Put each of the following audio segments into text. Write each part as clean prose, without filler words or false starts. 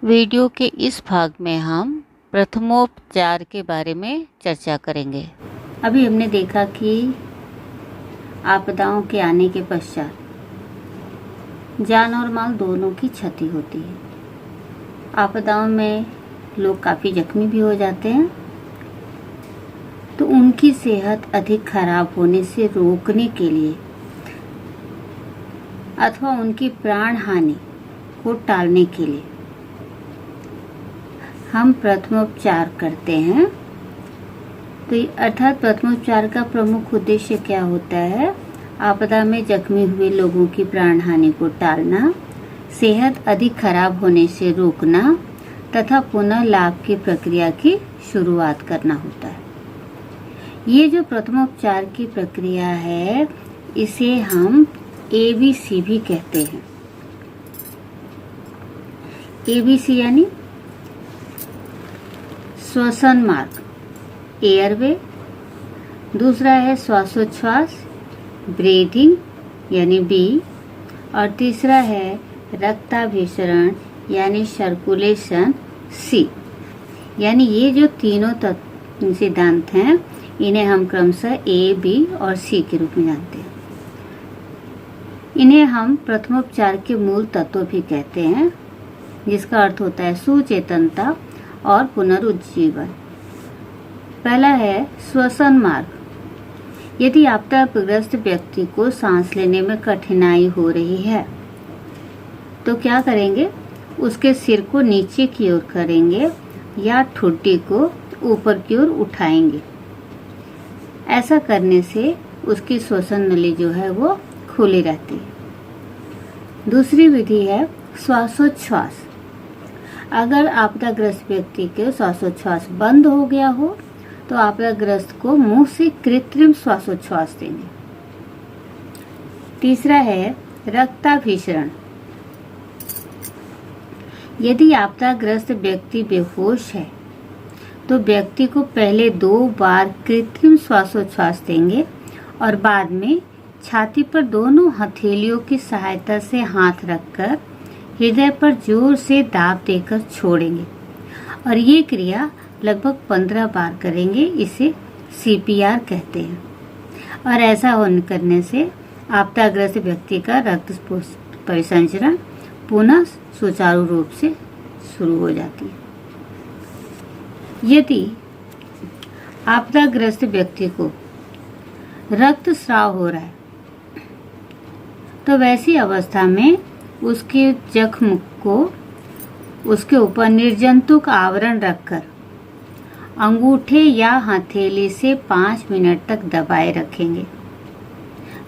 Video के इस भाग में हम प्रथमोपचार के बारे में चर्चा करेंगे। अभी हमने देखा कि आपदाओं के आने के पश्चात जान और माल दोनों की क्षति होती है। आपदाओं में लोग काफ़ी जख्मी भी हो जाते हैं, तो उनकी सेहत अधिक खराब होने से रोकने के लिए अथवा उनकी प्राण हानि को टालने के लिए हम प्रथमोपचार करते हैं। तो अर्थात प्रथमोपचार का प्रमुख उद्देश्य क्या होता है? आपदा में जख्मी हुए लोगों की प्राण हानि को टालना, सेहत अधिक खराब होने से रोकना तथा पुनः लाभ की प्रक्रिया की शुरुआत करना होता है। ये जो प्रथमोपचार की प्रक्रिया है, इसे हम ABC भी कहते हैं। ABC यानी श्वसन मार्ग, एयरवे। दूसरा है श्वासोच्छ्वास, ब्रीदिंग यानी B। और तीसरा है रक्ताभिसरण यानी सर्कुलेशन, C। यानी ये जो तीनों सिद्धांत हैं, इन्हें हम क्रमशः A, B और C के रूप में जानते हैं। इन्हें हम प्रथमोपचार के मूल तत्व भी कहते हैं, जिसका अर्थ होता है सुचेतनता और पुनरुज्जीवन। पहला है श्वसन मार्ग। यदि आपदाग्रस्त व्यक्ति को सांस लेने में कठिनाई हो रही है, तो क्या करेंगे? उसके सिर को नीचे की ओर करेंगे या ठुड्डी को ऊपर की ओर उठाएंगे। ऐसा करने से उसकी श्वसन नली जो है वो खुली रहती है। दूसरी विधि है श्वासोच्छ्वास। अगर आपदाग्रस्त व्यक्ति के श्वासोच्छ्वास बंद हो गया हो, तो आपदाग्रस्त को मुंह से कृत्रिम श्वासोच्छ्वास देंगे। तीसरा है रक्ताभिसरण। यदि आपदाग्रस्त व्यक्ति बेहोश है, तो व्यक्ति को पहले 2 बार कृत्रिम श्वासोच्छ्वास देंगे और बाद में छाती पर दोनों हथेलियों की सहायता से हाथ रखकर हृदय पर जोर से दाब देकर छोड़ेंगे और ये क्रिया लगभग 15 बार करेंगे। इसे CPR कहते हैं। और ऐसा करने से आपदाग्रस्त व्यक्ति का रक्त परिसंचरण पुनः सुचारू रूप से शुरू हो जाती है। यदि आपदाग्रस्त व्यक्ति को रक्तस्राव हो रहा है, तो वैसी अवस्था में उसके जख्म को उसके ऊपर निर्जंतुक आवरण रखकर अंगूठे या हथेली से 5 मिनट तक दबाए रखेंगे।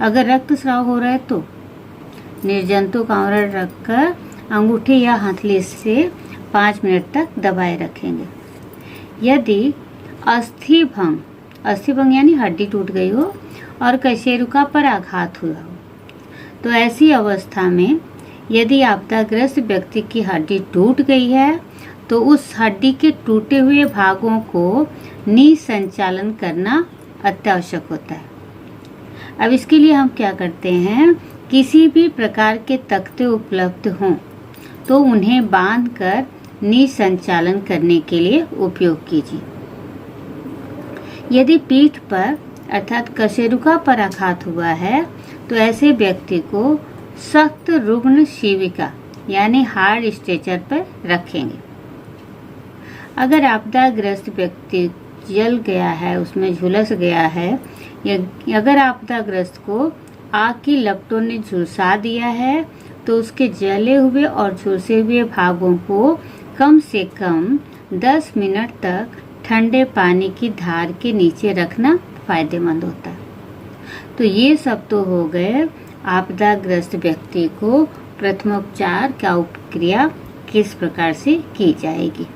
अगर रक्तस्राव हो रहा है तो निर्जंतुक आवरण रखकर अंगूठे या हथेली से 5 मिनट तक दबाए रखेंगे। यदि अस्थिभंग यानी हड्डी टूट गई हो और कशेरुका पर आघात हुआ हो, तो ऐसी अवस्था में यदि आपदाग्रस्त व्यक्ति की हड्डी टूट गई है, तो उस हड्डी के टूटे हुए भागों को निसंचालन करना अत्यावश्यक होता है। अब इसके लिए हम क्या करते हैं? किसी भी प्रकार के तख्ते उपलब्ध हों तो उन्हें बांधकर निसंचालन करने के लिए उपयोग कीजिए। यदि पीठ पर अर्थात कशेरुका पर आघात हुआ है, तो ऐसे व्यक्ति को सख्त रुग्ण शिविका यानी हार्ड स्ट्रेचर पर रखेंगे। अगर आपदाग्रस्त व्यक्ति जल गया है, उसमें झुलस गया है, या अगर आपदाग्रस्त को आग की लपटों ने झुलसा दिया है, तो उसके जले हुए और झुलसे हुए भागों को कम से कम 10 मिनट तक ठंडे पानी की धार के नीचे रखना फायदेमंद होता है। तो ये सब तो हो गए आपदाग्रस्त व्यक्ति को प्रथमोपचार का उपक्रिया किस प्रकार से की जाएगी।